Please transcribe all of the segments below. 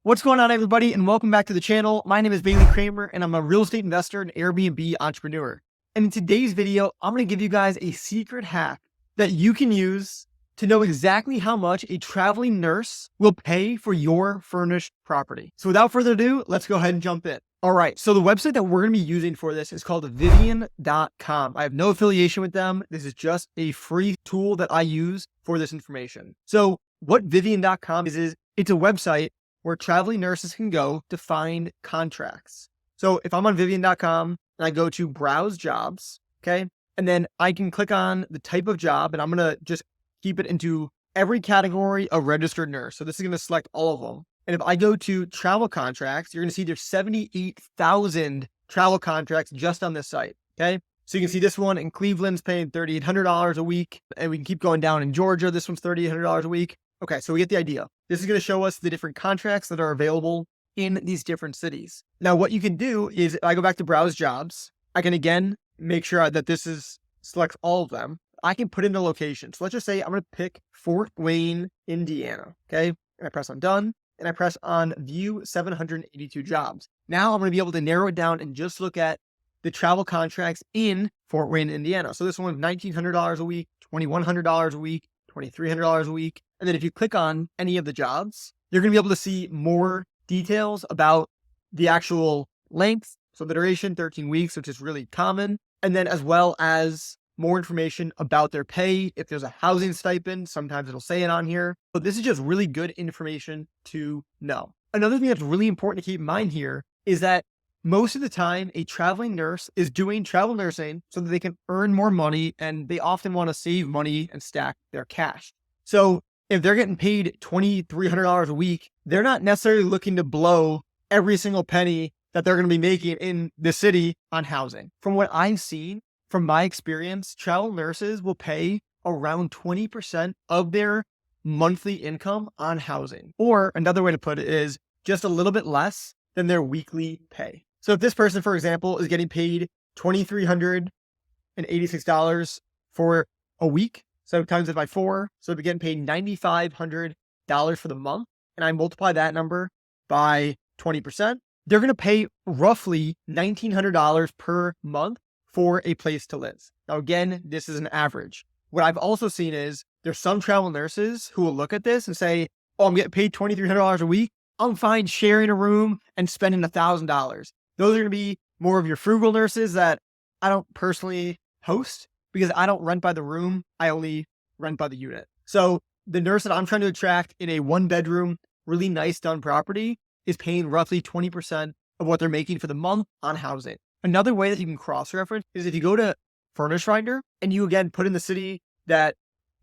What's going on, everybody, and welcome back to the channel. My name is Bailey Kramer, and I'm a real estate investor and Airbnb entrepreneur. And in today's video, I'm going to give you guys a secret hack that you can use to know exactly how much a traveling nurse will pay for your furnished property. So without further ado, let's go ahead and jump in. All right, so the website that we're going to be using for this is called Vivian.com. I have no affiliation with them. This is just a free tool that I use for this information. So what Vivian.com is it's a website where traveling nurses can go to find contracts. So if I'm on Vivian.com and I go to browse jobs, okay, and then I can click on the type of job, and I'm going to just keep it into every category of registered nurse. So this is going to select all of them. And if I go to travel contracts, you're going to see there's 78,000 travel contracts just on this site. Okay. So you can see this one in Cleveland's paying $3,800 a week, and we can keep going down in Georgia. This one's $3,800 a week. Okay. So we get the idea. This is going to show us the different contracts that are available in these different cities. Now, what you can do is if I go back to browse jobs, I can again make sure that selects all of them. I can put in the location. So let's just say I'm going to pick Fort Wayne, Indiana. Okay. And I press on done. And I press on view 782 jobs. Now I'm going to be able to narrow it down and just look at the travel contracts in Fort Wayne, Indiana. So this one is $1,900 a week, $2,100 a week, $2,300 a week. And then if you click on any of the jobs, you're going to be able to see more details about the actual length. So the duration, 13 weeks, which is really common. And then as well as more information about their pay. If there's a housing stipend, sometimes it'll say it on here. But this is just really good information to know. Another thing that's really important to keep in mind here is that most of the time a traveling nurse is doing travel nursing so that they can earn more money, and they often want to save money and stack their cash. So if they're getting paid $2,300 a week, they're not necessarily looking to blow every single penny that they're going to be making in the city on housing. From what I've seen, from my experience, travel nurses will pay around 20% of their monthly income on housing. Or another way to put it is just a little bit less than their weekly pay. So if this person, for example, is getting paid $2,386 for a week, so times it by 4, so they're getting paid $9,500 for the month, and I multiply that number by 20%, they're going to pay roughly $1,900 per month for a place to live. Now, again, this is an average. What I've also seen is there's some travel nurses who will look at this and say, oh, I'm getting paid $2,300 a week. I'm fine sharing a room and spending $1,000. Those are going to be more of your frugal nurses that I don't personally host because I don't rent by the room. I only rent by the unit. So the nurse that I'm trying to attract in a 1-bedroom, really nice done property is paying roughly 20% of what they're making for the month on housing. Another way that you can cross-reference is if you go to Furnished Finder and you again put in the city that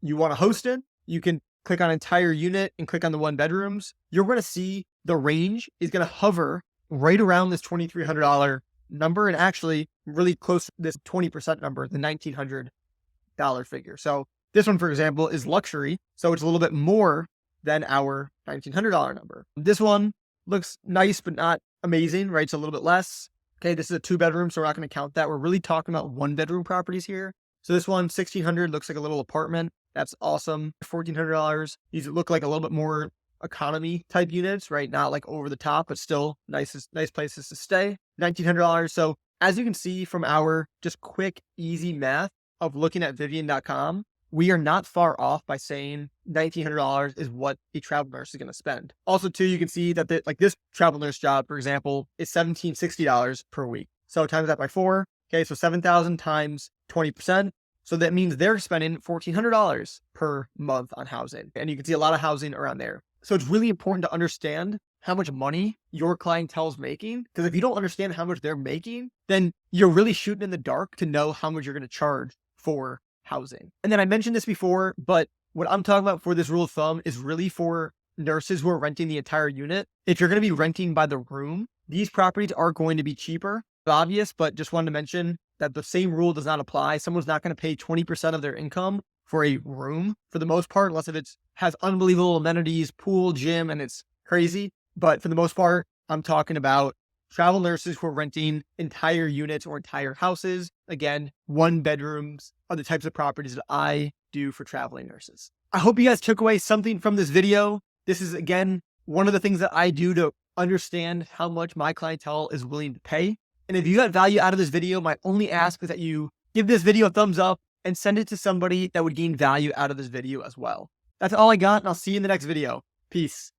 you want to host in, you can click on entire unit and click on the 1-bedrooms. You're going to see the range is going to hover right around this $2,300 number, and actually really close to this 20% number, the $1,900 figure. So this one, for example, is luxury. So it's a little bit more than our $1,900 number. This one looks nice, but not amazing, right? It's a little bit less. Okay, this is a 2-bedroom, so we're not going to count that. We're really talking about 1-bedroom properties here. So this one, $1,600, looks like a little apartment. That's awesome. $1,400. These look like a little bit more economy type units, right? Not like over the top, but still nice places to stay. $1,900. So as you can see from our just quick, easy math of looking at Vivian.com, we are not far off by saying $1,900 is what a travel nurse is going to spend. Also, too, you can see that this travel nurse job, for example, is $1,760 per week. So times that by 4. Okay, so 7,000 times 20%. So that means they're spending $1,400 per month on housing. And you can see a lot of housing around there. So it's really important to understand how much money your clientele is making. Because if you don't understand how much they're making, then you're really shooting in the dark to know how much you're going to charge for housing. And then I mentioned this before, but what I'm talking about for this rule of thumb is really for nurses who are renting the entire unit. If you're going to be renting by the room, these properties are going to be cheaper. Obvious, but just wanted to mention that the same rule does not apply. Someone's not going to pay 20% of their income for a room for the most part, unless if it has unbelievable amenities, pool, gym, and it's crazy. But for the most part, I'm talking about travel nurses who are renting entire units or entire houses. Again, 1-bedrooms are the types of properties that I do for traveling nurses. I hope you guys took away something from this video. This is, again, one of the things that I do to understand how much my clientele is willing to pay. And if you got value out of this video, my only ask is that you give this video a thumbs up and send it to somebody that would gain value out of this video as well. That's all I got, and I'll see you in the next video. Peace.